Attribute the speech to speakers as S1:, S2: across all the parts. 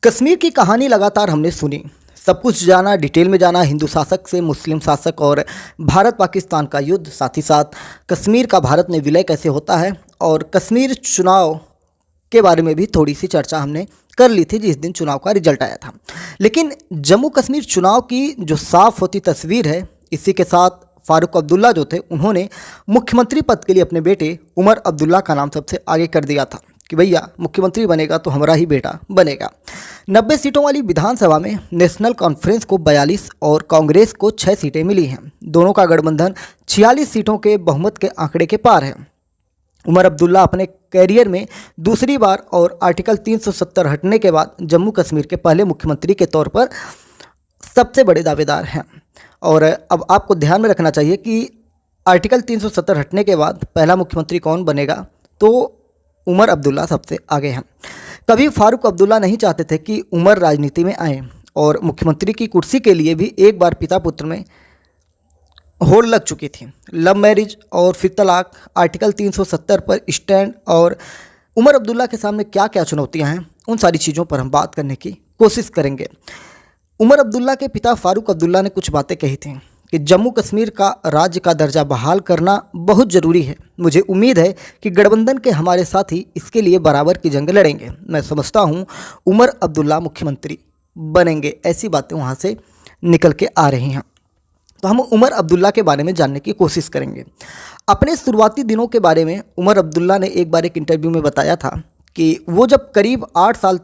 S1: कश्मीर की कहानी लगातार हमने सुनी, सब कुछ जाना, डिटेल में जाना, हिंदू शासक से मुस्लिम शासक और भारत पाकिस्तान का युद्ध, साथ ही साथ कश्मीर का भारत में विलय कैसे होता है और कश्मीर चुनाव के बारे में भी थोड़ी सी चर्चा हमने कर ली थी जिस दिन चुनाव का रिजल्ट आया था। लेकिन जम्मू कश्मीर चुनाव की जो साफ होती तस्वीर है, इसी के साथ फारूक अब्दुल्ला जो थे उन्होंने मुख्यमंत्री पद के लिए अपने बेटे उमर अब्दुल्ला का नाम सबसे आगे कर दिया था कि भैया मुख्यमंत्री बनेगा तो हमारा ही बेटा बनेगा। 90 सीटों वाली विधानसभा में नेशनल कॉन्फ्रेंस को 42 और कांग्रेस को 6 सीटें मिली हैं। दोनों का गठबंधन 46 सीटों के बहुमत के आंकड़े के पार है। उमर अब्दुल्ला अपने कैरियर में दूसरी बार और आर्टिकल 370 हटने के बाद जम्मू कश्मीर के पहले मुख्यमंत्री के तौर पर सबसे बड़े दावेदार हैं। और अब आपको ध्यान में रखना चाहिए कि आर्टिकल 370 हटने के बाद पहला मुख्यमंत्री कौन बनेगा, तो उमर अब्दुल्ला सबसे आगे हैं। कभी फारूक अब्दुल्ला नहीं चाहते थे कि उमर राजनीति में आए और मुख्यमंत्री की कुर्सी के लिए भी एक बार पिता पुत्र में होड़ लग चुकी थी। लव मैरिज और फिर तलाक, आर्टिकल 370 पर स्टैंड और उमर अब्दुल्ला के सामने क्या क्या चुनौतियां हैं, उन सारी चीज़ों पर हम बात करने की कोशिश करेंगे। उमर अब्दुल्ला के पिता फारूक अब्दुल्ला ने कुछ बातें कही थी कि जम्मू कश्मीर का राज्य का दर्जा बहाल करना बहुत ज़रूरी है। मुझे उम्मीद है कि गठबंधन के हमारे साथी इसके लिए बराबर की जंग लड़ेंगे। मैं समझता हूँ उमर अब्दुल्ला मुख्यमंत्री बनेंगे। ऐसी बातें वहाँ से निकल के आ रही हैं। तो हम उमर अब्दुल्ला के बारे में जानने की कोशिश करेंगे। अपने शुरुआती दिनों के बारे में उमर अब्दुल्ला ने एक बार एक इंटरव्यू में बताया था कि वो जब करीब 8 साल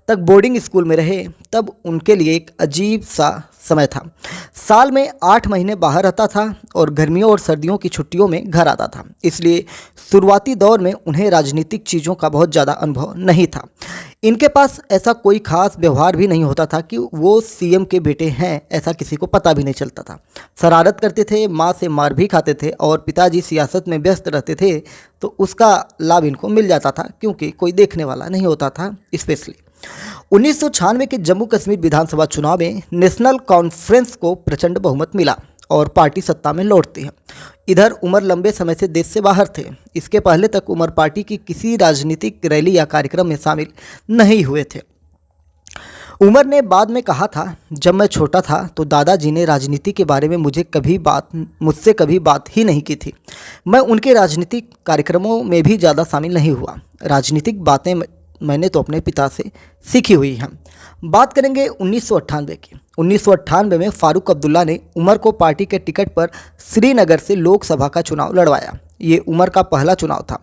S1: तक बोर्डिंग स्कूल में रहे तब उनके लिए एक अजीब सा समय था। साल में 8 महीने बाहर रहता था और गर्मियों और सर्दियों की छुट्टियों में घर आता था। इसलिए शुरुआती दौर में उन्हें राजनीतिक चीज़ों का बहुत ज़्यादा अनुभव नहीं था। इनके पास ऐसा कोई खास व्यवहार भी नहीं होता था कि वो सीएम के बेटे हैं, ऐसा किसी को पता भी नहीं चलता था। शरारत करते थे, माँ से मार भी खाते थे और पिताजी सियासत में व्यस्त रहते थे तो उसका लाभ इनको मिल जाता था क्योंकि कोई देखने वाला नहीं होता था। स्पेशली 1996 के जम्मू कश्मीर विधानसभा चुनाव में नेशनल कॉन्फ्रेंस को प्रचंड बहुमत मिला और पार्टी सत्ता में लौटती है। इधर उमर लंबे समय से देश से बाहर थे। इसके पहले तक उमर पार्टी की किसी राजनीतिक रैली या कार्यक्रम में शामिल नहीं हुए थे। उमर ने बाद में कहा था, जब मैं छोटा था तो दादाजी ने राजनीति के बारे में मुझसे कभी बात ही नहीं की थी। मैं उनके राजनीतिक कार्यक्रमों में भी ज़्यादा शामिल नहीं हुआ। राजनीतिक बातें मैंने तो अपने पिता से सीखी हुई हैं। बात करेंगे 1998 की। 1998 में फारूक अब्दुल्ला ने उमर को पार्टी के टिकट पर श्रीनगर से लोकसभा का चुनाव लड़वाया। ये उमर का पहला चुनाव था।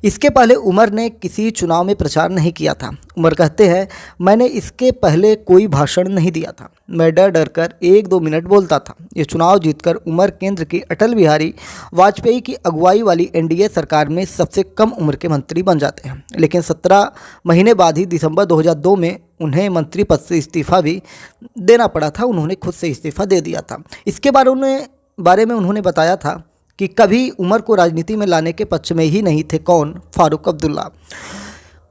S1: इसके पहले उमर ने किसी चुनाव में प्रचार नहीं किया था। उमर कहते हैं, मैंने इसके पहले कोई भाषण नहीं दिया था। मैं डर डर कर 1-2 मिनट बोलता था। ये चुनाव जीतकर उमर केंद्र की अटल बिहारी वाजपेयी की अगुवाई वाली एनडीए सरकार में सबसे कम उम्र के मंत्री बन जाते हैं। लेकिन 17 महीने बाद ही दिसंबर 2002 में उन्हें मंत्री पद से इस्तीफा भी देना पड़ा था। उन्होंने खुद से इस्तीफा दे दिया था। इसके बारे में उन्होंने बताया था कि कभी उमर को राजनीति में लाने के पक्ष में ही नहीं थे। कौन? फारूक अब्दुल्ला।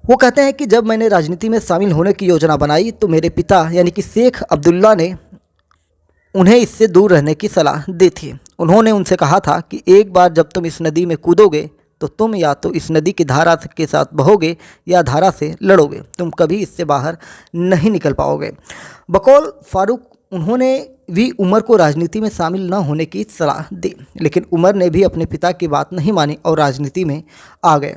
S1: वो कहते हैं कि जब मैंने राजनीति में शामिल होने की योजना बनाई तो मेरे पिता यानी कि शेख अब्दुल्ला ने उन्हें इससे दूर रहने की सलाह दी थी। उन्होंने उनसे कहा था कि एक बार जब तुम इस नदी में कूदोगे तो तुम या तो इस नदी की धारा के साथ बहोगे या धारा से लड़ोगे। तुम कभी इससे बाहर नहीं निकल पाओगे। बकौल फारूक उन्होंने भी उमर को राजनीति में शामिल न होने की सलाह दी, लेकिन उमर ने भी अपने पिता की बात नहीं मानी और राजनीति में आ गए।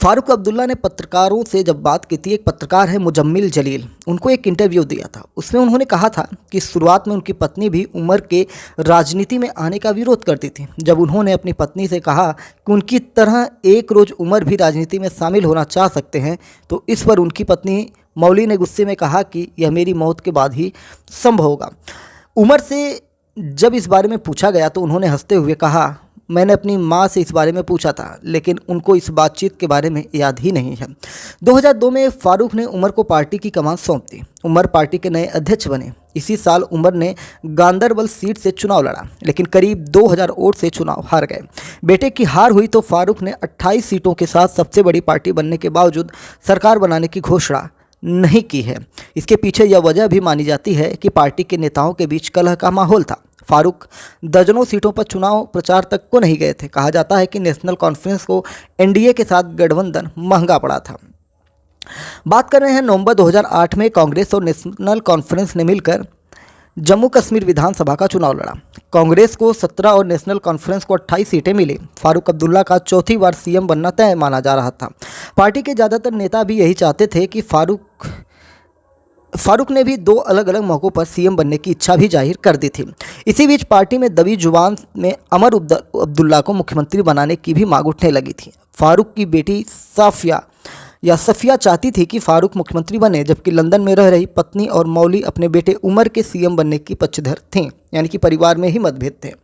S1: फारूक अब्दुल्ला ने पत्रकारों से जब बात की थी, एक पत्रकार है मुजम्मिल जलील, उनको एक इंटरव्यू दिया था। उसमें उन्होंने कहा था कि शुरुआत में उनकी पत्नी भी उमर के राजनीति में आने का विरोध करती थी। जब उन्होंने अपनी पत्नी से कहा कि उनकी तरह एक रोज़ उमर भी राजनीति में शामिल होना चाह सकते हैं तो इस पर उनकी पत्नी मौली ने गुस्से में कहा कि यह मेरी मौत के बाद ही संभव होगा। उमर से जब इस बारे में पूछा गया तो उन्होंने हंसते हुए कहा, मैंने अपनी माँ से इस बारे में पूछा था लेकिन उनको इस बातचीत के बारे में याद ही नहीं है। 2002 में फारूक ने उमर को पार्टी की कमान सौंप दी। उमर पार्टी के नए अध्यक्ष बने। इसी साल उमर ने गांदरबल सीट से चुनाव लड़ा लेकिन करीब 2000 वोट से चुनाव हार गए। बेटे की हार हुई तो फारूक ने 28 सीटों के साथ सबसे बड़ी पार्टी बनने के बावजूद सरकार बनाने की घोषणा नहीं की है। इसके पीछे यह वजह भी मानी जाती है कि पार्टी के नेताओं के बीच कलह का माहौल था। फारूक दर्जनों सीटों पर चुनाव प्रचार तक को नहीं गए थे। कहा जाता है कि नेशनल कॉन्फ्रेंस को एनडीए के साथ गठबंधन महंगा पड़ा था। बात कर रहे हैं नवंबर 2008 में कांग्रेस और नेशनल कॉन्फ्रेंस ने मिलकर जम्मू कश्मीर विधानसभा का चुनाव लड़ा। कांग्रेस को 17 और नेशनल कॉन्फ्रेंस को 28 सीटें मिली। फारूक अब्दुल्ला का चौथी बार सीएम बनना तय माना जा रहा था। पार्टी के ज़्यादातर नेता भी यही चाहते थे कि फारूक ने भी 2 अलग अलग मौक़ों पर सीएम बनने की इच्छा भी जाहिर कर दी थी। इसी बीच पार्टी में दबी जुबान में अमर अब्दुल्ला को मुख्यमंत्री बनाने की भी मांग उठने लगी थी। फारूक की बेटी सफिया चाहती थी कि फारूक मुख्यमंत्री बने, जबकि लंदन में रह रही पत्नी और मौली अपने बेटे उमर के सीएम बनने की पक्षधर थीं। यानी कि परिवार में ही मतभेद थे।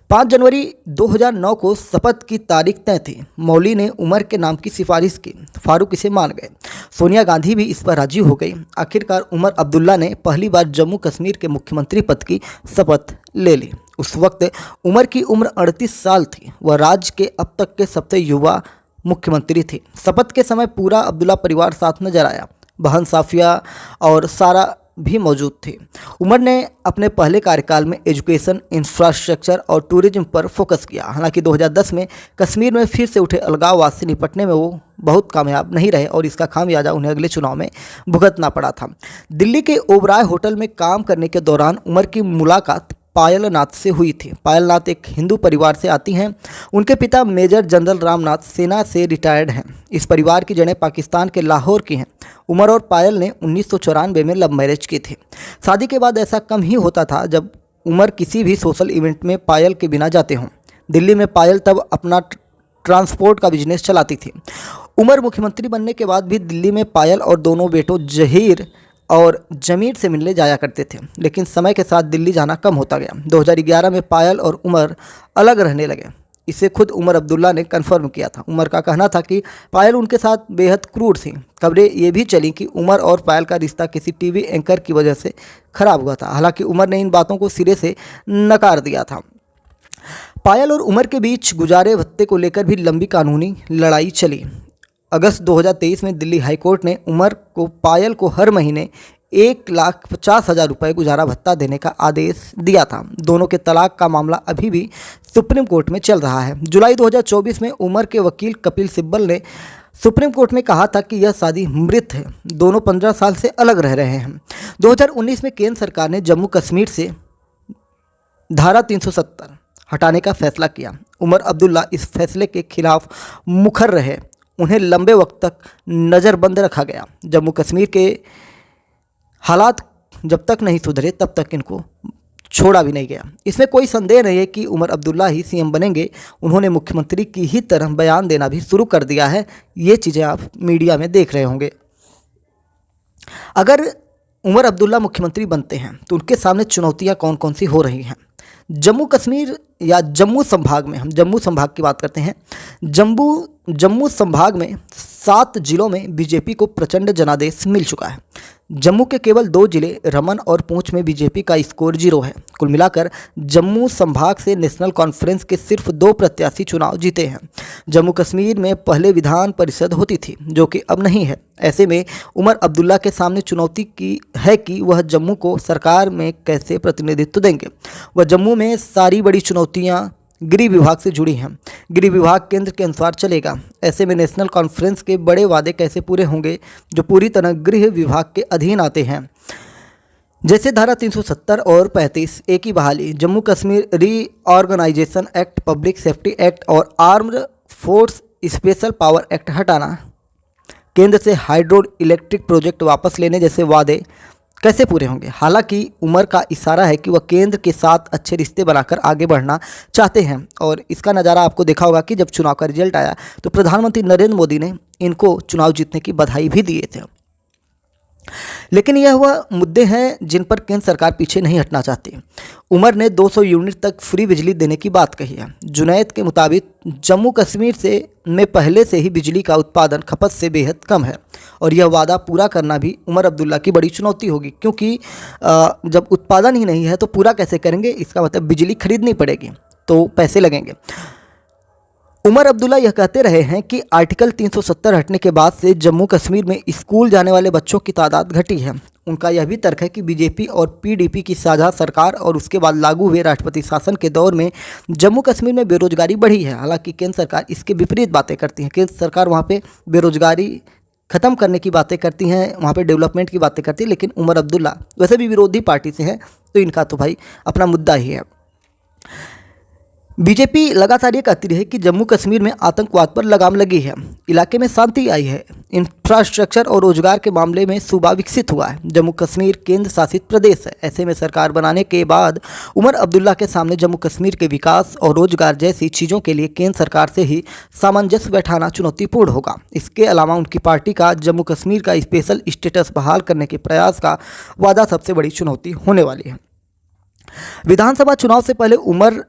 S1: 5 जनवरी 2009 को शपथ की तारीख तय थी। मौली ने उमर के नाम की सिफारिश की। फारूक इसे मान गए। सोनिया गांधी भी इस पर राजी हो गई। आखिरकार उमर अब्दुल्ला ने पहली बार जम्मू कश्मीर के मुख्यमंत्री पद की शपथ ले ली। उस वक्त उमर की उम्र 38 साल थी। वह राज्य के अब तक के सबसे युवा मुख्यमंत्री थे। शपथ के समय पूरा अब्दुल्ला परिवार साथ नजर आया। बहन साफिया और सारा भी मौजूद थे। उमर ने अपने पहले कार्यकाल में एजुकेशन, इंफ्रास्ट्रक्चर और टूरिज्म पर फोकस किया। हालांकि 2010 में कश्मीर में फिर से उठे अलगाववाद से निपटने में वो बहुत कामयाब नहीं रहे और इसका खामियाजा उन्हें अगले चुनाव में भुगतना पड़ा था। दिल्ली के ओबराय होटल में काम करने के दौरान उमर की मुलाकात पायल नाथ से हुई थी। पायल नाथ एक हिंदू परिवार से आती हैं। उनके पिता मेजर जनरल रामनाथ सेना से रिटायर्ड हैं। इस परिवार की जड़ें पाकिस्तान के लाहौर की हैं। उमर और पायल ने 1994 में लव मैरिज की थी। शादी के बाद ऐसा कम ही होता था जब उमर किसी भी सोशल इवेंट में पायल के बिना जाते हों। दिल्ली में पायल तब अपना ट्रांसपोर्ट का बिजनेस चलाती थी। उमर मुख्यमंत्री बनने के बाद भी दिल्ली में पायल और दोनों बेटों जहीर और जमीर से मिलने जाया करते थे, लेकिन समय के साथ दिल्ली जाना कम होता गया। 2011 में पायल और उमर अलग रहने लगे। इसे खुद उमर अब्दुल्ला ने कंफर्म किया था। उमर का कहना था कि पायल उनके साथ बेहद क्रूर थी। खबरें ये भी चली कि उमर और पायल का रिश्ता किसी टीवी एंकर की वजह से खराब हुआ था। हालांकि उमर ने इन बातों को सिरे से नकार दिया था। पायल और उमर के बीच गुजारे भत्ते को लेकर भी लंबी कानूनी लड़ाई चली। अगस्त 2023 में दिल्ली हाईकोर्ट ने उमर को पायल को हर महीने 1,50,000 रुपये गुजारा भत्ता देने का आदेश दिया था। दोनों के तलाक का मामला अभी भी सुप्रीम कोर्ट में चल रहा है। जुलाई 2024 में उमर के वकील कपिल सिब्बल ने सुप्रीम कोर्ट में कहा था कि यह शादी मृत है। दोनों 15 साल से अलग रह रहे हैं। 2019 में केंद्र सरकार ने जम्मू कश्मीर से धारा 370 हटाने का फैसला किया। उमर अब्दुल्ला इस फैसले के खिलाफ मुखर रहे। उन्हें लंबे वक्त तक नज़रबंद रखा गया। जम्मू कश्मीर के हालात जब तक नहीं सुधरे तब तक इनको छोड़ा भी नहीं गया। इसमें कोई संदेह नहीं है कि उमर अब्दुल्ला ही सीएम बनेंगे। उन्होंने मुख्यमंत्री की ही तरह बयान देना भी शुरू कर दिया है। ये चीज़ें आप मीडिया में देख रहे होंगे। अगर उमर अब्दुल्ला मुख्यमंत्री बनते हैं तो उनके सामने चुनौतियाँ कौन कौन सी हो रही हैं। जम्मू कश्मीर या जम्मू संभाग में, हम जम्मू संभाग की बात करते हैं। जम्मू संभाग में 7 जिलों में बीजेपी को प्रचंड जनादेश मिल चुका है। जम्मू के केवल 2 जिले रमन और पुंछ में बीजेपी का स्कोर 0 है। कुल मिलाकर जम्मू संभाग से नेशनल कॉन्फ्रेंस के सिर्फ 2 प्रत्याशी चुनाव जीते हैं। जम्मू कश्मीर में पहले विधान परिषद होती थी, जो कि अब नहीं है। ऐसे में उमर अब्दुल्ला के सामने चुनौती की है कि वह जम्मू को सरकार में कैसे प्रतिनिधित्व देंगे। वह जम्मू में सारी बड़ी चुनौतियाँ गृह विभाग से जुड़ी हैं। गृह विभाग केंद्र के अनुसार चलेगा। ऐसे में नेशनल कॉन्फ्रेंस के बड़े वादे कैसे पूरे होंगे जो पूरी तरह गृह विभाग के अधीन आते हैं, जैसे धारा 370 और 35 ए की बहाली, Jammu Kashmir reorganisation act, public safety act और armed force special power act हटाना, केंद्र से हाइड्रो इलेक्ट्रिक प्रोजेक्ट वापस लेने जैसे वादे कैसे पूरे होंगे। हालांकि उमर का इशारा है कि वह केंद्र के साथ अच्छे रिश्ते बनाकर आगे बढ़ना चाहते हैं और इसका नज़ारा आपको देखा होगा कि जब चुनाव का रिजल्ट आया तो प्रधानमंत्री नरेंद्र मोदी ने इनको चुनाव जीतने की बधाई भी दिए थे। लेकिन यह वह मुद्दे हैं जिन पर केंद्र सरकार पीछे नहीं हटना चाहती। उमर ने 200 यूनिट तक फ्री बिजली देने की बात कही है। जुनैद के मुताबिक जम्मू कश्मीर में पहले से ही बिजली का उत्पादन खपत से बेहद कम है और यह वादा पूरा करना भी उमर अब्दुल्ला की बड़ी चुनौती होगी, क्योंकि जब उत्पादन ही नहीं है तो पूरा कैसे करेंगे। इसका मतलब बिजली खरीदनी पड़ेगी तो पैसे लगेंगे। उमर अब्दुल्ला यह कहते रहे हैं कि आर्टिकल 370 हटने के बाद से जम्मू कश्मीर में स्कूल जाने वाले बच्चों की तादाद घटी है। उनका यह भी तर्क है कि बीजेपी और पीडीपी की साझा सरकार और उसके बाद लागू हुए राष्ट्रपति शासन के दौर में जम्मू कश्मीर में बेरोजगारी बढ़ी है। हालांकि केंद्र सरकार इसके विपरीत बातें करती है। केंद्र सरकार वहाँ पे बेरोजगारी ख़त्म करने की बातें करती हैं, वहाँ पे डेवलपमेंट की बातें करती है, लेकिन उमर अब्दुल्ला वैसे भी विरोधी पार्टी से हैं, तो इनका तो भाई अपना मुद्दा ही है। बीजेपी लगातार ये कहती रही कि जम्मू कश्मीर में आतंकवाद पर लगाम लगी है, इलाके में शांति आई है, इंफ्रास्ट्रक्चर और रोजगार के मामले में सूबा विकसित हुआ है। जम्मू कश्मीर केंद्र शासित प्रदेश है। ऐसे में सरकार बनाने के बाद उमर अब्दुल्ला के सामने जम्मू कश्मीर के विकास और रोजगार जैसी चीज़ों के लिए केंद्र सरकार से ही सामंजस्य बैठाना चुनौतीपूर्ण होगा। इसके अलावा उनकी पार्टी का जम्मू कश्मीर का स्पेशल स्टेटस बहाल करने के प्रयास का वादा सबसे बड़ी चुनौती होने वाली है। विधानसभा चुनाव से पहले उमर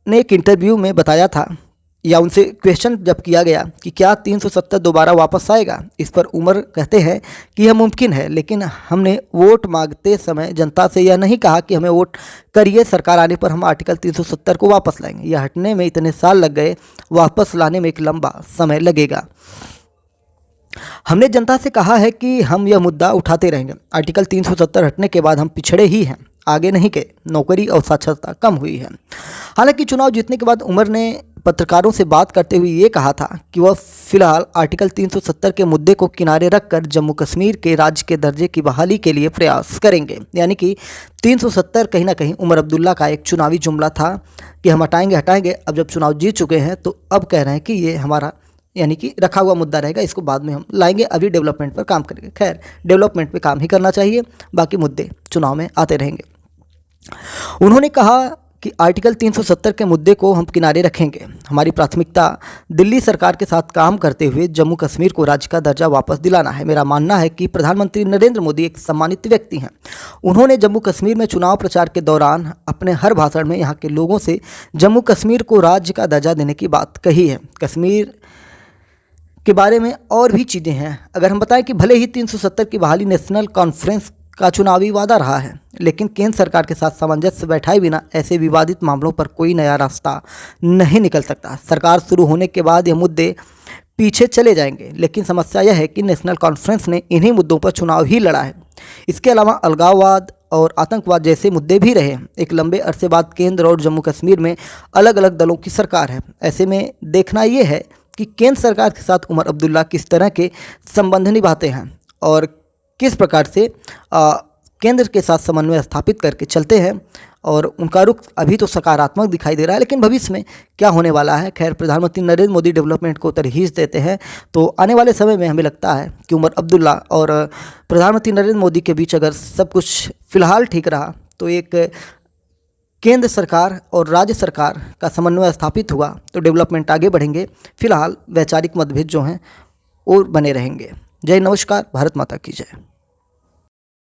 S1: ने एक इंटरव्यू में बताया था, या उनसे क्वेश्चन जब किया गया कि क्या 370 दोबारा वापस आएगा, इस पर उमर कहते हैं कि यह मुमकिन है, लेकिन हमने वोट मांगते समय जनता से यह नहीं कहा कि हमें वोट करिए, सरकार आने पर हम आर्टिकल 370 को वापस लाएंगे। यह हटने में इतने साल लग गए, वापस लाने में एक लंबा समय लगेगा। हमने जनता से कहा है कि हम यह मुद्दा उठाते रहेंगे। आर्टिकल 370 हटने के बाद हम पिछड़े ही हैं, आगे नहीं के। नौकरी और साक्षरता कम हुई है। हालांकि चुनाव जीतने के बाद उमर ने पत्रकारों से बात करते हुए ये कहा था कि वह फिलहाल आर्टिकल 370 के मुद्दे को किनारे रखकर जम्मू कश्मीर के राज्य के दर्जे की बहाली के लिए प्रयास करेंगे। यानी कि 370 कहीं ना कहीं उमर अब्दुल्ला का एक चुनावी जुमला था कि हम हटाएंगे। अब जब चुनाव जीत चुके हैं तो अब कह रहे हैं कि ये हमारा यानी कि रखा हुआ मुद्दा रहेगा, इसको बाद में हम लाएंगे, अभी डेवलपमेंट पर काम करेंगे। खैर, डेवलपमेंट पे काम ही करना चाहिए, बाकी मुद्दे चुनाव में आते रहेंगे। उन्होंने कहा कि आर्टिकल 370 के मुद्दे को हम किनारे रखेंगे। हमारी प्राथमिकता दिल्ली सरकार के साथ काम करते हुए जम्मू कश्मीर को राज्य का दर्जा वापस दिलाना है। मेरा मानना है कि प्रधानमंत्री नरेंद्र मोदी एक सम्मानित व्यक्ति हैं। उन्होंने जम्मू कश्मीर में चुनाव प्रचार के दौरान अपने हर भाषण में यहाँ के लोगों से जम्मू कश्मीर को राज्य का दर्जा देने की बात कही है। कश्मीर के बारे में और भी चीज़ें हैं। अगर हम बताएं कि भले ही 370 की बहाली नेशनल कॉन्फ्रेंस का चुनावी वादा रहा है, लेकिन केंद्र सरकार के साथ सामंजस्य बैठाए बिना ऐसे विवादित मामलों पर कोई नया रास्ता नहीं निकल सकता। सरकार शुरू होने के बाद ये मुद्दे पीछे चले जाएंगे, लेकिन समस्या यह है कि नेशनल कॉन्फ्रेंस ने इन्हीं मुद्दों पर चुनाव ही लड़ा है। इसके अलावा अलगाववाद और आतंकवाद जैसे मुद्दे भी रहे। एक लंबे अरसे बाद केंद्र और जम्मू कश्मीर में अलग अलग दलों की सरकार है। ऐसे में देखना ये है कि केंद्र सरकार के साथ उमर अब्दुल्ला किस तरह के संबंध निभाते हैं और किस प्रकार से केंद्र के साथ समन्वय स्थापित करके चलते हैं। और उनका रुख अभी तो सकारात्मक दिखाई दे रहा है, लेकिन भविष्य में क्या होने वाला है। खैर, प्रधानमंत्री नरेंद्र मोदी डेवलपमेंट को तरहीज देते हैं, तो आने वाले समय में हमें लगता है कि उमर अब्दुल्ला और प्रधानमंत्री नरेंद्र मोदी के बीच अगर सब कुछ फिलहाल ठीक रहा तो एक केंद्र सरकार और राज्य सरकार का समन्वय स्थापित हुआ तो डेवलपमेंट आगे बढ़ेंगे। फिलहाल वैचारिक मतभेद जो हैं और बने रहेंगे। जय नमस्कार, भारत माता की जय।